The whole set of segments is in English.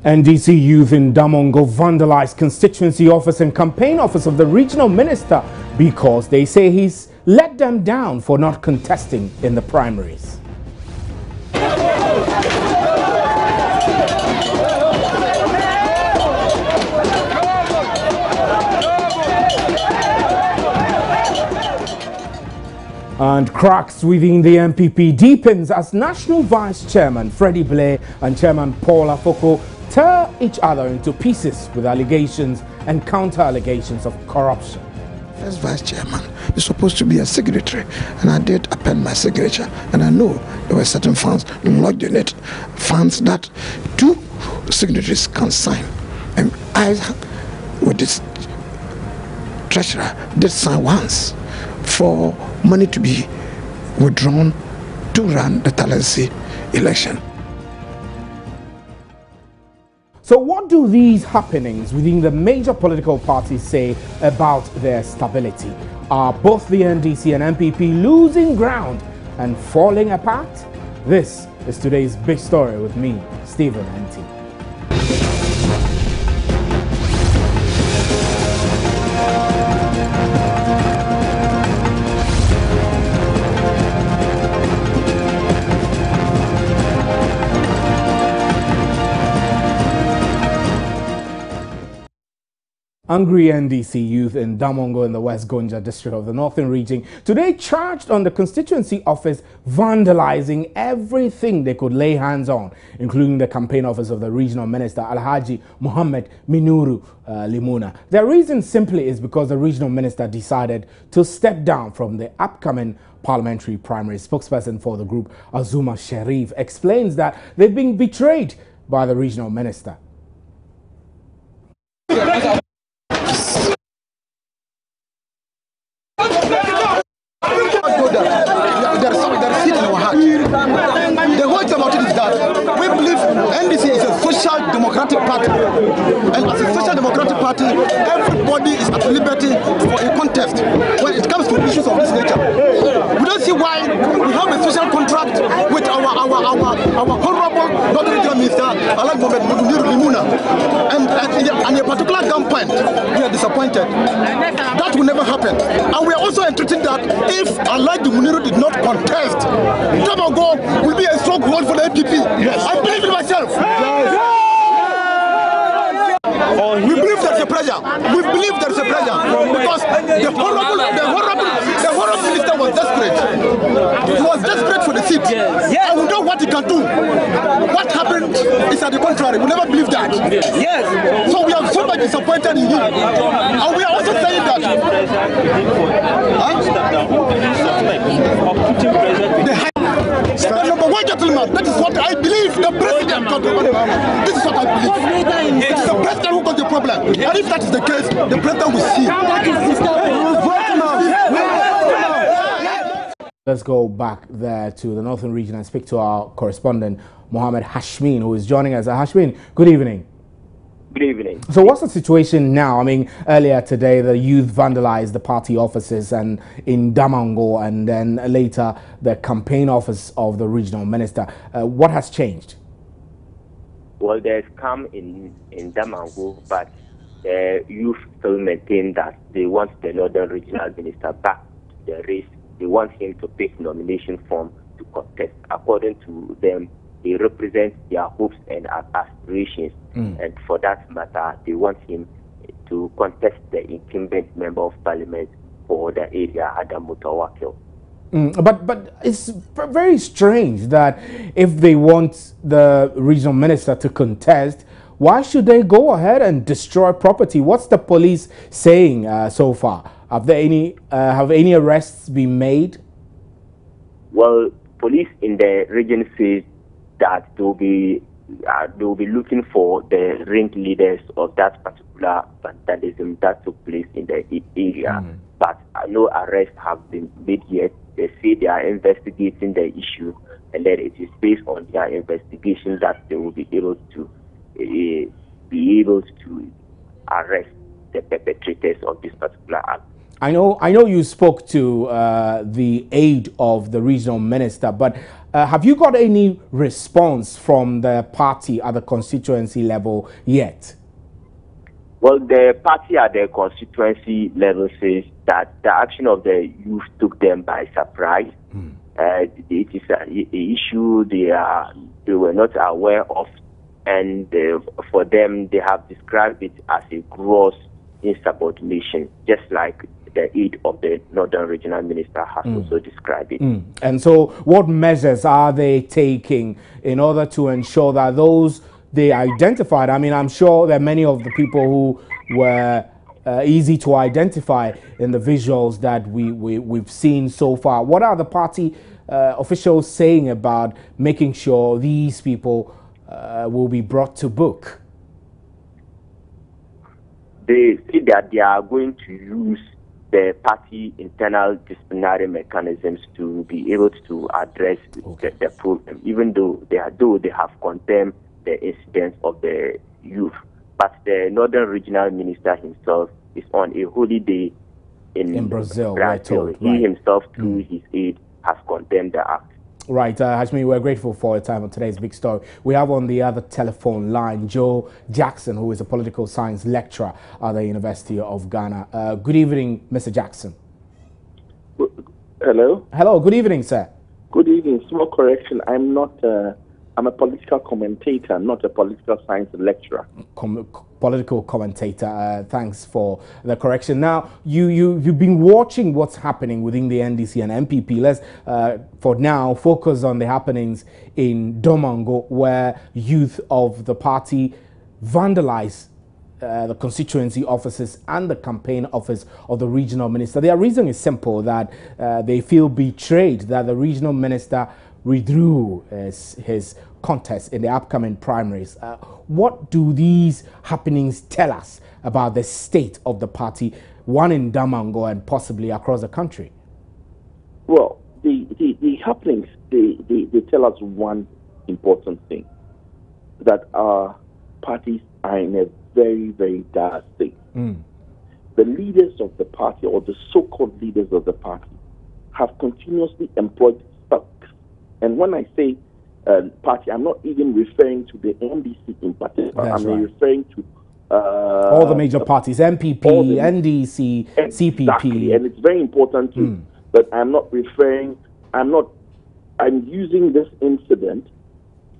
NDC youth in Damango vandalized constituency office and campaign office of the regional minister because they say he's let them down for not contesting in the primaries. And cracks within the MPP deepens as National Vice Chairman Freddie Blair and Chairman Paul Afoko tear each other into pieces with allegations and counter-allegations of corruption. First Vice Chairman is supposed to be a secretary, and I did append my signature, and I know there were certain funds lodged in it, funds that two signatories can sign. And I, with this treasurer, did sign once for money to be withdrawn to run the Talensi election. So what do these happenings within the major political parties say about their stability? Are both the NDC and MPP losing ground and falling apart? This is today's big story with me, Stephen Nt. Angry NDC youth in Damango in the West Gonja district of the Northern Region today charged on the constituency office, vandalizing everything they could lay hands on, including the campaign office of the regional minister Alhaji Muhammad Minuru Limuna. Their reason simply is because the regional minister decided to step down from the upcoming parliamentary primary. Spokesperson for the group, Azuma Sharif, explains that they've been betrayed by the regional minister. The whole thing about it is that we believe NDC is a social democratic party, and as a social democratic party, everybody is at liberty for a contest when it comes to issues of this nature. We don't see why we have a social contract with our honorable Northern Regional Minister Alhaji Muhammad Minuru Limuna, and a particular gunpoint, we are disappointed. That will never happen, and we are also entreating that if Alhaji Minuru did not contest, Damango will be a stronghold for the MPP. Yes. I believe in myself. Yes. We believe there's a pressure. We believe there's a pressure because the honorable minister was desperate. He was desperate for the seat. Yes. Yes. And we know what he can do. What happened is at the contrary. We never believe that. Yes. So we are so much disappointed in him. And we are also saying that number one gentleman, that is what I believe the president got the problem. This is what I believe. It's the president who got the problem. And if that is the case, the president will see. Let's go back there to the Northern Region and speak to our correspondent, Mohammed Hashmin, who is joining us. Hashmin, good evening. Good evening. So what's the situation now? I mean, earlier today, the youth vandalized the party offices and in Damango, and then later the campaign office of the regional minister. What has changed? Well, there's calm in Damango, but the youth still maintain that they want the Northern Regional Minister back to the race. They want him to pick nomination form to contest. According to them, they represent their hopes and aspirations, and for that matter, they want him to contest the incumbent member of parliament for the area, Adam Mutawakil. But it's very strange that if they want the regional minister to contest, why should they go ahead and destroy property? What's the police saying so far? Have any arrests been made? Well, police in the region says that they'll be looking for the ringleaders of that particular vandalism that took place in the area. But no arrests have been made yet. They say they are investigating the issue, and then it is based on their investigation that they will be able to arrest the perpetrators of this particular act. I know you spoke to the aide of the regional minister, but have you got any response from the party at the constituency level yet? Well, the party at the constituency level says that the action of the youth took them by surprise. It is an issue they were not aware of, and for them, they have described it as a gross insubordination, just like the aide of the Northern Regional Minister has also described it. And so what measures are they taking in order to ensure that those they identified, I mean, I'm sure that many of the people who were easy to identify in the visuals that we've seen so far, what are the party officials saying about making sure these people will be brought to book? They say that they are going to use the party internal disciplinary mechanisms to be able to address the problem, even though they have condemned the incidents of the youth. But the Northern Regional Minister himself is on a holiday in Brazil. He himself, through his aide, has condemned the act. Right, Hashmi, we're grateful for your time on today's Big Story. We have on the other telephone line Joe Jackson, who is a political science lecturer at the University of Ghana. Good evening, Mr. Jackson. Hello? Hello, good evening, sir. Good evening. Small correction. I'm a political commentator, not a political science lecturer. Political commentator. Thanks for the correction. Now, you've been watching what's happening within the NDC and MPP. Let's, for now, focus on the happenings in Damango, where youth of the party vandalized the constituency offices and the campaign office of the regional minister. Their reason is simple, that they feel betrayed, that the regional minister withdrew his contest in the upcoming primaries. What do these happenings tell us about the state of the party, one in Damango and possibly across the country? Well, the happenings, they tell us one important thing, that our parties are in a very, very dire state. The leaders of the party, or the so-called leaders of the party, have continuously employed thugs. And when I say party, I'm not even referring to the NDC in particular. That's I'm referring to all the major parties, MPP, NDC, CPP. Exactly. And it's very important too. But I'm using this incident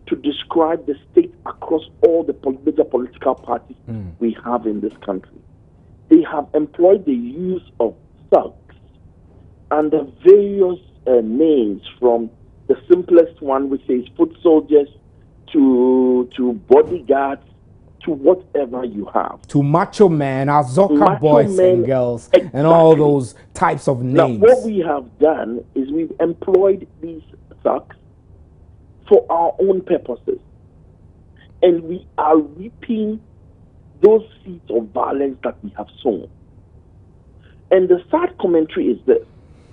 to describe the state across all the major political parties we have in this country. They have employed the use of thugs under various names, from the simplest one, which is foot soldiers, to bodyguards, to whatever you have. To macho men, Azoka boys and girls, and all those types of names. Now, what we have done is we've employed these thugs for our own purposes. And we are reaping those seeds of violence that we have sown. And the sad commentary is this: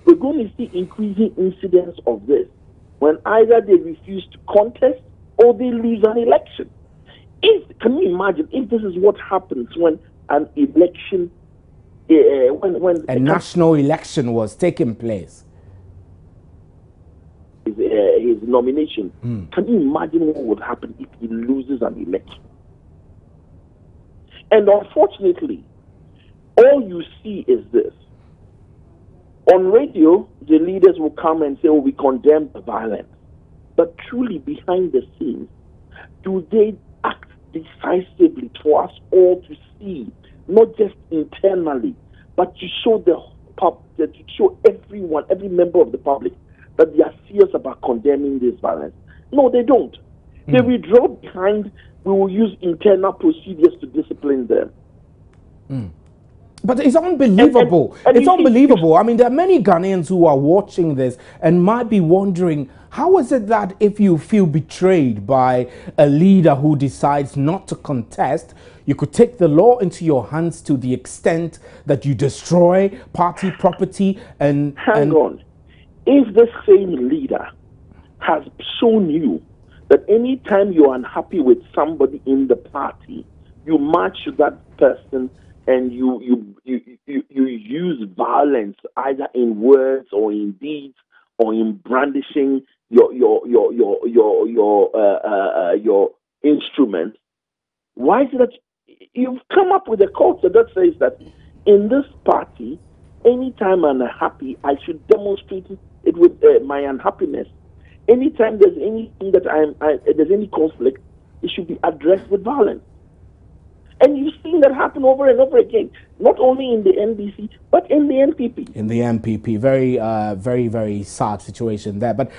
we're going to see increasing incidents of this when either they refuse to contest or they lose an election. Can you imagine if this is what happens when an election, when a national election was taking place? His nomination. Can you imagine what would happen if he loses an election? And unfortunately, all you see is this. On radio, the leaders will come and say, oh, we condemn the violence. But truly, behind the scenes, do they act decisively for us all to see, not just internally, but to show to show everyone, every member of the public, that they are serious about condemning this violence? No, they don't. They withdraw behind, we will use internal procedures to discipline them. But it's unbelievable. It's unbelievable. I mean, there are many Ghanaians who are watching this and might be wondering, how is it that if you feel betrayed by a leader who decides not to contest, you could take the law into your hands to the extent that you destroy party property and... Hang on. If the same leader has shown you that any time you're unhappy with somebody in the party, you march to that person and you use violence either in words or in deeds or in brandishing your instruments, why is it that you've come up with a culture that says that in this party, anytime I'm happy, I should demonstrate it with my unhappiness. Anytime there's anything that there's any conflict, it should be addressed with violence. And you've seen that happen over and over again, not only in the NDC, but in the NPP. In the NPP, very, very sad situation there. But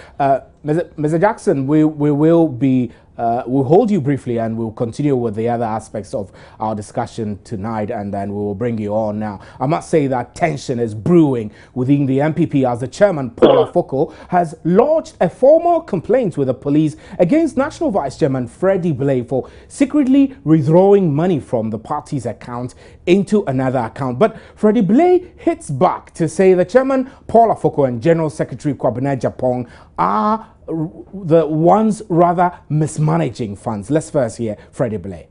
Mr. Jackson, we will be, we'll hold you briefly and we'll continue with the other aspects of our discussion tonight, and then we will bring you on now. I must say that tension is brewing within the NPP as the chairman, Paul Afoko, has lodged a formal complaint with the police against National Vice Chairman Freddie Blay for secretly withdrawing money from the party's account into another account. But Freddie Blay hits back to say the chairman, Paul Afoko, and General Secretary Kwabena Japong are the ones rather mismanaging funds. Let's first hear Freddie Blay.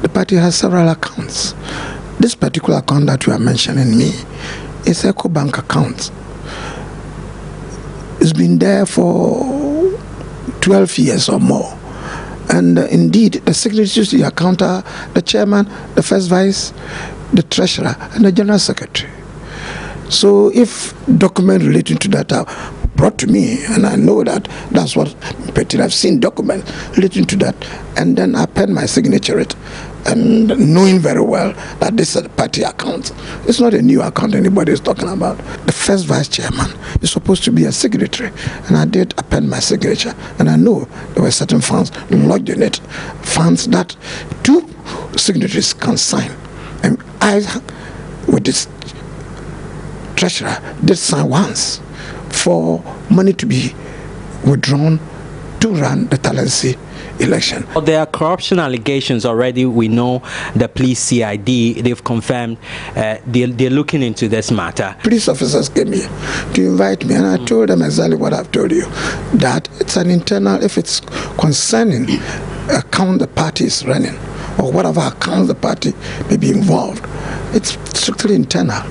The party has several accounts. This particular account that you are mentioning me is a bank account. It's been there for 12 years or more. And indeed, the secretaries to the account are the chairman, the first vice, the treasurer, and the general secretary. So if documents relating to that are brought to me, and I know that that's what I've seen documents relating to that, and then I pen my signature it, and knowing very well that this is a party account. It's not a new account anybody is talking about. The first vice chairman is supposed to be a secretary, and I did append my signature, and I know there were certain funds lodged in it, funds that two signatories can sign. And I, with this treasurer, did sign once for money to be withdrawn to run the Talensi election. Well, there are corruption allegations already. We know the police CID, they've confirmed they're looking into this matter. Police officers came here to invite me, and I told them exactly what I've told you, that it's an internal, if it's concerning account the party is running, or whatever account the party may be involved, it's strictly internal.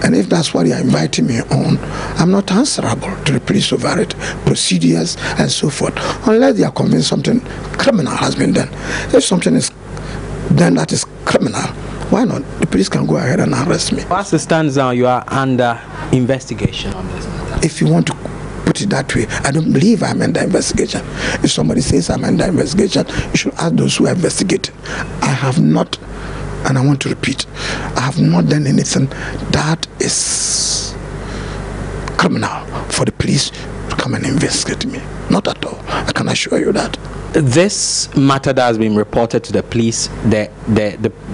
And if that's what you're inviting me on, I'm not answerable to the police over it, procedures and so forth, unless they are convinced something criminal has been done. If something is done that is criminal, why not? The police can go ahead and arrest me. As it stands now, you are under investigation on this matter. If you want to put it that way, I don't believe I'm under investigation. If somebody says I'm under investigation, you should ask those who are investigating. I have not, and I want to repeat, I have not done anything that is criminal for the police to come and investigate me. Not at all. I can assure you that. This matter that has been reported to the police,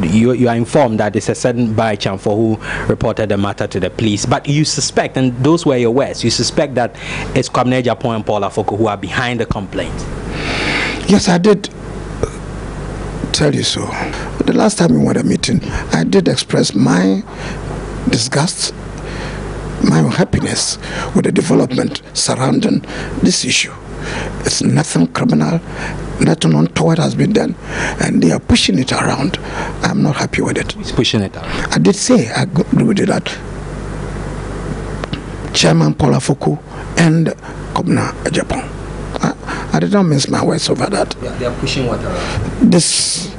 you are informed that it's a certain Baichamfo who reported the matter to the police, but you suspect, and those were your words, you suspect that it's Kwabena Japong and Paul Afoko who are behind the complaint. Yes, I did tell you so. The last time we had a meeting, I did express my disgust, my unhappiness with the development surrounding this issue. It's nothing criminal, nothing untoward has been done, and they are pushing it around. I'm not happy with it. Who's pushing it around? I did say, I agree with that. Chairman Paul Afoko and Kwabena Japong. I did not mince my words over that. Yeah, they are pushing what around? This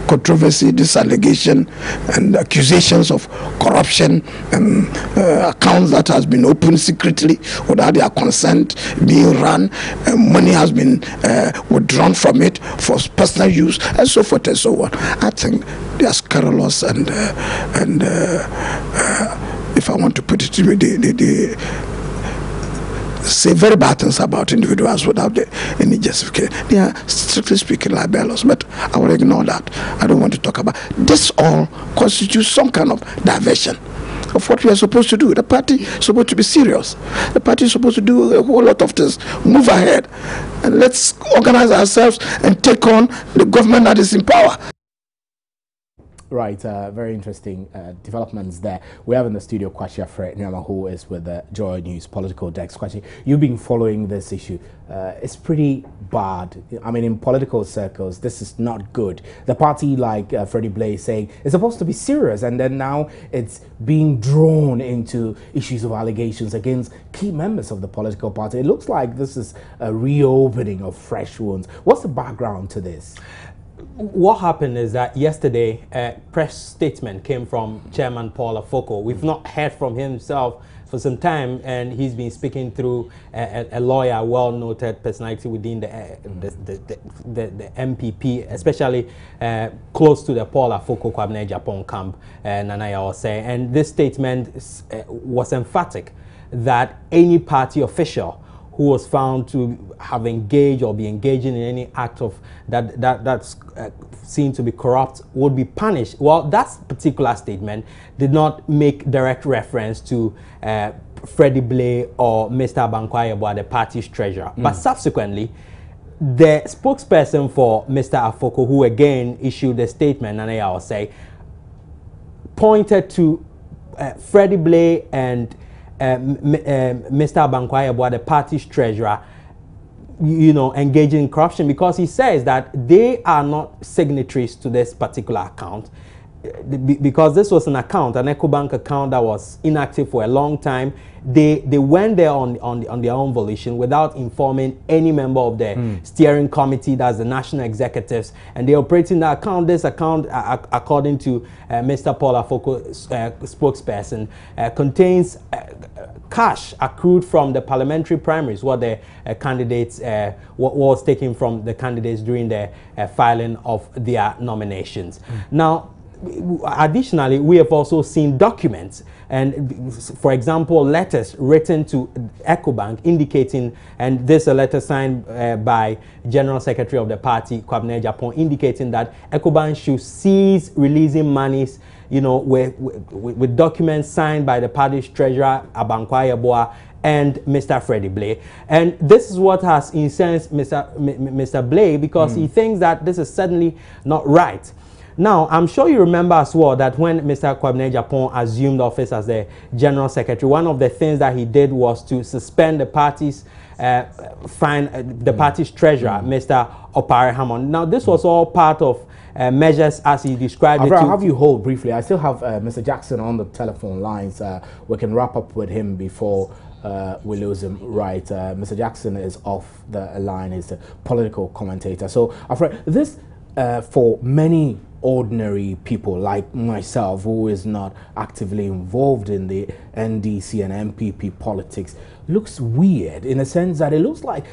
controversy, this allegation and accusations of corruption and accounts that has been opened secretly without their consent being run, money has been withdrawn from it for personal use and so forth and so on. I think they are scurrilous and if I want to put it to me, say very bad things about individuals without any justification. They are strictly speaking libelous, but I will ignore that. I don't want to talk about this. All constitutes some kind of diversion of what we are supposed to do. The party is supposed to be serious. The party is supposed to do a whole lot of things. Move ahead and let's organize ourselves and take on the government that is in power. Right, very interesting developments there. We have in the studio Kwashi Afre Nyama, who is with the Joy News political desk. Kwashi, you've been following this issue. It's pretty bad. I mean, in political circles, this is not good. The party, like Freddie Blaze saying, is supposed to be serious, and then now it's being drawn into issues of allegations against key members of the political party. It looks like this is a reopening of fresh wounds. What's the background to this? What happened is that yesterday a press statement came from Chairman Paul Afoko. We've not heard from himself for some time, and he's been speaking through a lawyer, well-noted personality within the MPP, especially close to the Paul Afoko Kwabena Japan camp, Nanaya Osei. And this statement was emphatic that any party official who was found to have engaged or be engaging in any act of that's seen to be corrupt would be punished. Well, that particular statement did not make direct reference to Freddie Blaze or Mr. Abankwayabo, the party's treasurer. But subsequently, the spokesperson for Mr. Afoko, who again issued a statement, and I will say, pointed to Freddie Blaze and Mr. Abankwayabo, the party's treasurer, engaging in corruption, because he says that they are not signatories to this particular account, because this was an account, an EcoBank account that was inactive for a long time. They went there on their own volition without informing any member of the steering committee, that's the national executives, and they operating the account. This account, according to Mr. Paul Afoko's spokesperson, contains cash accrued from the parliamentary primaries, what the candidates, what was taken from the candidates during the filing of their nominations. Now, additionally, we have also seen documents, and for example, letters written to EcoBank indicating, and this is a letter signed by General Secretary of the party, Kwabena Japan, indicating that EcoBank should cease releasing monies, with documents signed by the party's treasurer, Abankwayabo, and Mr. Freddie Blaze. And this is what has incensed Mr. Blaze, because he thinks that this is certainly not right. Now, I'm sure you remember as well that when Mr. Kwabena Japan assumed office as the General Secretary, one of the things that he did was to suspend the party's the party's treasurer, Mr. Opare Hammond. Now, this was all part of measures as he described it. I'll have you hold briefly. I still have Mr. Jackson on the telephone lines. We can wrap up with him before we lose him. Right, Mr. Jackson is off the line. He's a political commentator. So, Afraid, this for many ordinary people like myself, who is not actively involved in the NDC and MPP politics, looks weird in a sense that it looks like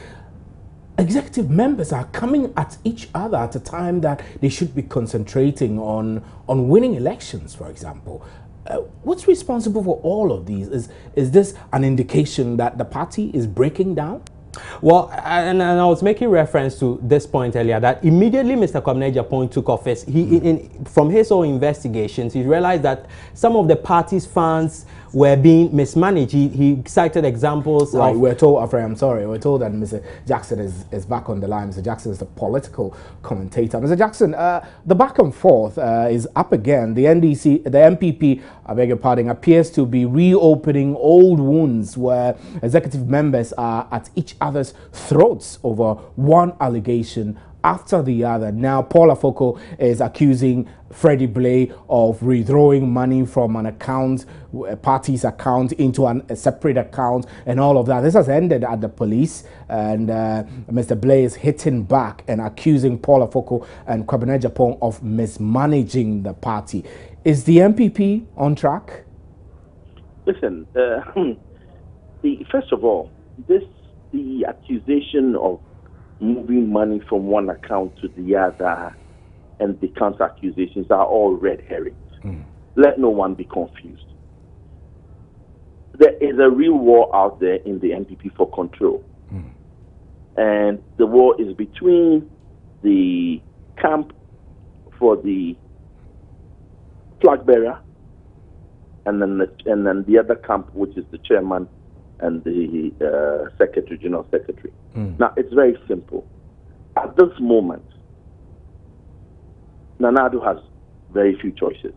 executive members are coming at each other at a time that they should be concentrating on winning elections, for example. What's responsible for all of these? Is this an indication that the party is breaking down? Well, and I was making reference to this point earlier, that immediately Mr. Kwabena Japan took office, from his own investigations, he realized that some of the party's funds were being mismanaged. He cited examples. Right, we're told, I'm sorry, we're told that Mr. Jackson is back on the line. Mr. Jackson is the political commentator. Mr. Jackson, the back and forth is up again. The MPP, I beg your pardon, appears to be reopening old wounds where executive members are at each other's throats over one allegation after the other. Now, Paul Afoko is accusing Freddie Blaze of withdrawing money from an account, a party's account, into a separate account, and all of that. This has ended at the police, and Mr. Blaze hitting back and accusing Paul Afoko and Kwabena Japan of mismanaging the party. Is the MPP on track? Listen, first of all, the accusation of moving money from one account to the other and the counter accusations are all red herrings. Let no one be confused. There is a real war out there in the MPP for control. And the war is between the camp for the flag bearer and then the other camp, which is the chairman and the general secretary. Now, it's very simple. At this moment, Nana Addo has very few choices.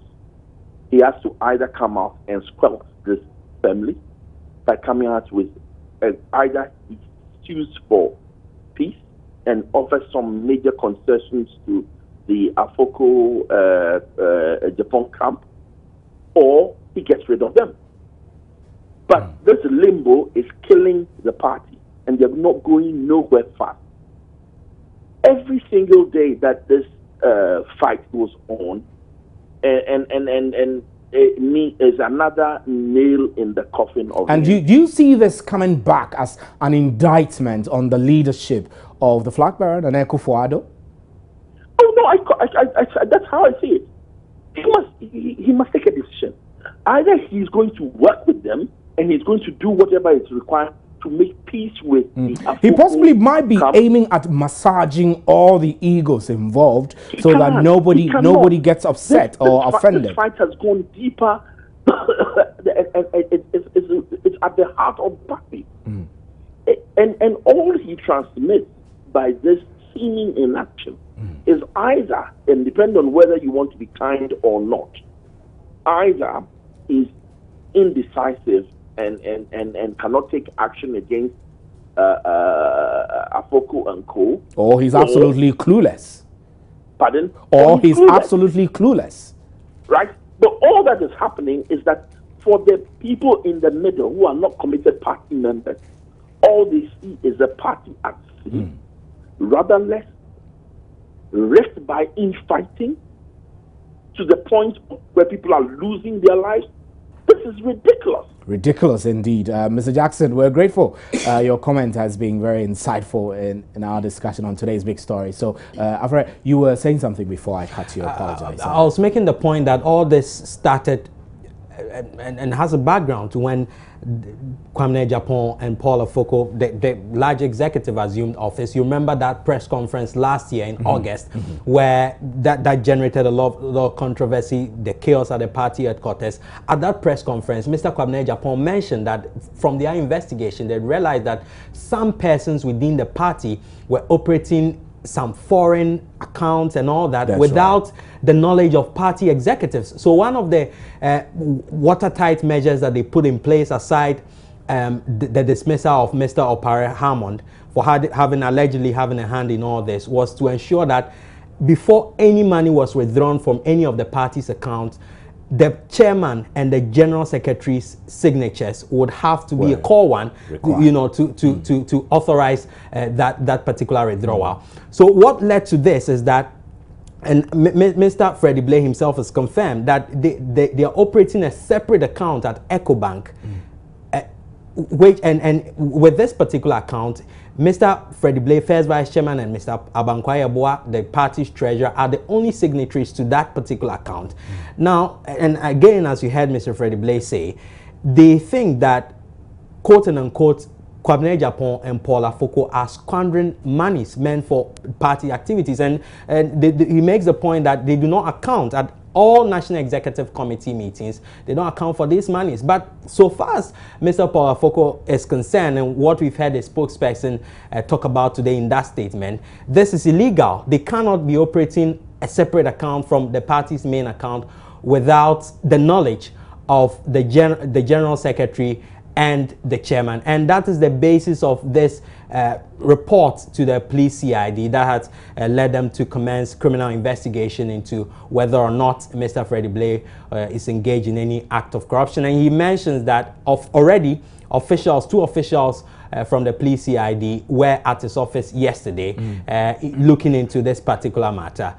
He has to either come out and squelch this family by coming out with either he sues for peace and offers some major concessions to the Afoko Japan camp, or he gets rid of them. But this limbo is killing the party, and they're not going nowhere fast. Every single day that this fight goes on, and is another nail in the coffin of. And do you see this coming back as an indictment on the leadership of the flag bearer, Nana Akufo-Addo? Oh no, that's how I see it. He must take a decision. Either he's going to work with them and he's going to do whatever is required to make peace with the Afoko. He possibly might be aiming at massaging all the egos involved so that nobody gets upset or offended. This fight has gone deeper. It's at the heart of the party. And all he transmits by this seeming inaction is either, and depending on whether you want to be kind or not, either is indecisive and cannot take action against Afoko and co. Or he's absolutely clueless. Pardon? Or he's absolutely clueless. Right? But all that is happening is that for the people in the middle who are not committed party members, all they see is a party at sea, rudderless, wrecked by infighting, to the point where people are losing their lives. This is ridiculous. Ridiculous indeed. Mr. Jackson, we're grateful. Your comment has been very insightful in our discussion on today's big story. So, Afra, you were saying something before I cut you. Apologize. I was making the point that all this started and has a background to when Kwame Japan and Paul Afoko, the large executive, assumed office. You remember that press conference last year in August, where that generated a lot of controversy, the chaos at the party headquarters. At that press conference, Mr. Kwame Japan mentioned that from their investigation, they realized that some persons within the party were operating some foreign accounts and all that without the knowledge of party executives. So one of the watertight measures that they put in place, aside the dismissal of Mr. Opare Hammond for allegedly having a hand in all this, was to ensure that before any money was withdrawn from any of the party's accounts, the chairman and the general secretary's signatures would have to be a core one, you know, to authorize that particular withdrawal. So what led to this is that, and Mr. Freddie Blay himself has confirmed that they are operating a separate account at EcoBank, which and with this particular account, Mr. Freddie Blay, first vice chairman, and Mr. Abankwai Aboa, the party's treasurer, are the only signatories to that particular account. Now, and again, as you heard Mr. Freddie Blay say, they think that, quote and unquote, Kwame Japan and Paul Afoko are squandering monies meant for party activities. And he makes the point that they do not account at all National Executive Committee meetings. They don't account for these monies. But so far as Mr. Paul Afoko is concerned, and what we've heard the spokesperson talk about today in that statement, this is illegal. They cannot be operating a separate account from the party's main account without the knowledge of the General Secretary and the chairman. And that is the basis of this report to the police CID that has led them to commence criminal investigation into whether or not Mr. Freddie Blay is engaged in any act of corruption. And he mentions that already two officials from the police CID were at his office yesterday looking into this particular matter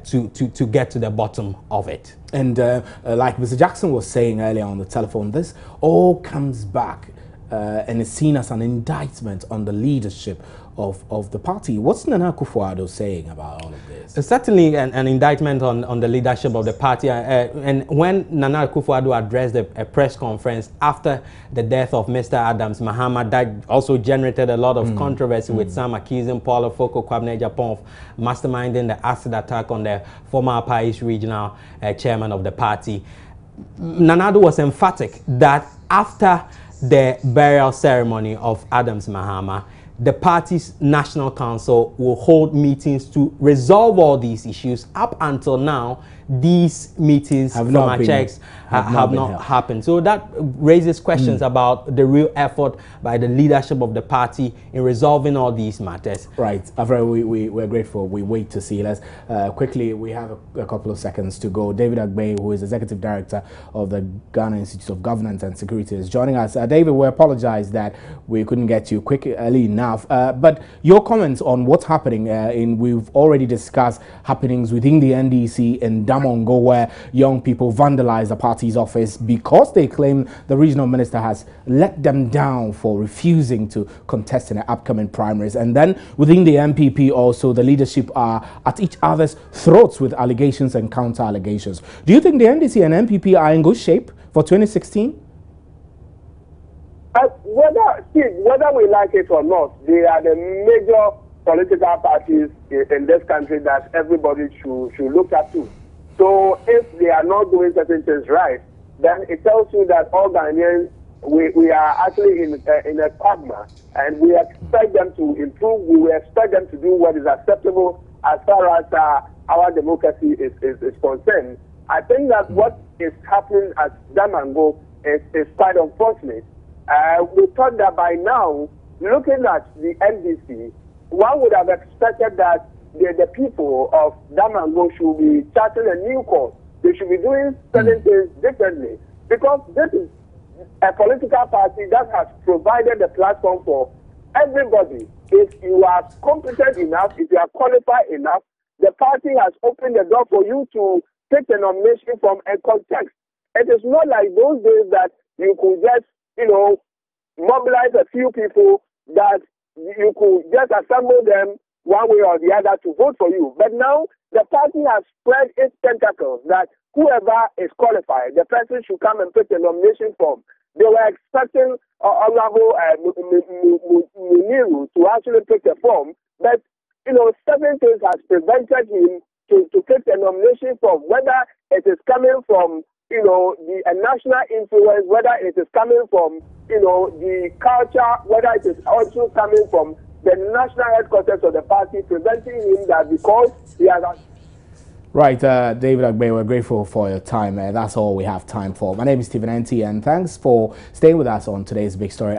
to get to the bottom of it. And like Mr. Jackson was saying earlier on the telephone, this all comes back and is seen as an indictment on the leadership of the party. What's Nana Akufo-Addo saying about all of this? It's certainly an indictment on the leadership of the party. And when Nana Akufo-Addo addressed a press conference after the death of Mr. Adams Mahama, that also generated a lot of controversy, with some accusing Paul Afoko Kwame Japan of masterminding the acid attack on the former Upper East Regional chairman of the party. Nana was emphatic that after the burial ceremony of Adams Mahama, the party's National Council will hold meetings to resolve all these issues. Up until now, these meetings have from not our been, checks have not held. happened. So that raises questions about the real effort by the leadership of the party in resolving all these matters. Right, Avra, we're grateful. We wait to see. Let's quickly, we have a couple of seconds to go. David Agbe, who is Executive Director of the Ghana Institute of Governance and Security, is joining us. David, we apologize that we couldn't get you early enough, but your comments on what's happening we've already discussed happenings within the NDC in Damango, where young people vandalize the party's office because they claim the regional minister has let them down for refusing to contest in the upcoming primaries. And then within the MPP also, the leadership are at each other's throats with allegations and counter allegations. Do you think the NDC and MPP are in good shape for 2016? Whether we like it or not, they are the major political parties in this country that everybody should look at too. So if they are not doing certain things right, then it tells you that all Ghanaians, we are actually in a quagmire, and we expect them to improve. We expect them to do what is acceptable as far as our democracy is concerned. I think that what is happening at Damango is quite unfortunate. We thought that by now, looking at the NDC, one would have expected that the people of Damango should be charting a new course. They should be doing certain things differently, because this is a political party that has provided the platform for everybody. If you are competent enough, if you are qualified enough, the party has opened the door for you to take the nomination from a context. It is not like those days that you could just, mobilize a few people, that you could just assemble them one way or the other to vote for you. But now the party has spread its tentacles that whoever is qualified, the person should come and put a nomination form. They were expecting Honorable Muniru to actually pick a form, but certain things has prevented him to pick a nomination form, whether it is coming from the national influence, whether it is coming from the culture, whether it is also coming from the national headquarters of the party, preventing him that because he has. Right, David Agbe, we're grateful for your time. That's all we have time for. My name is Stephen Enti, and thanks for staying with us on today's Big Story.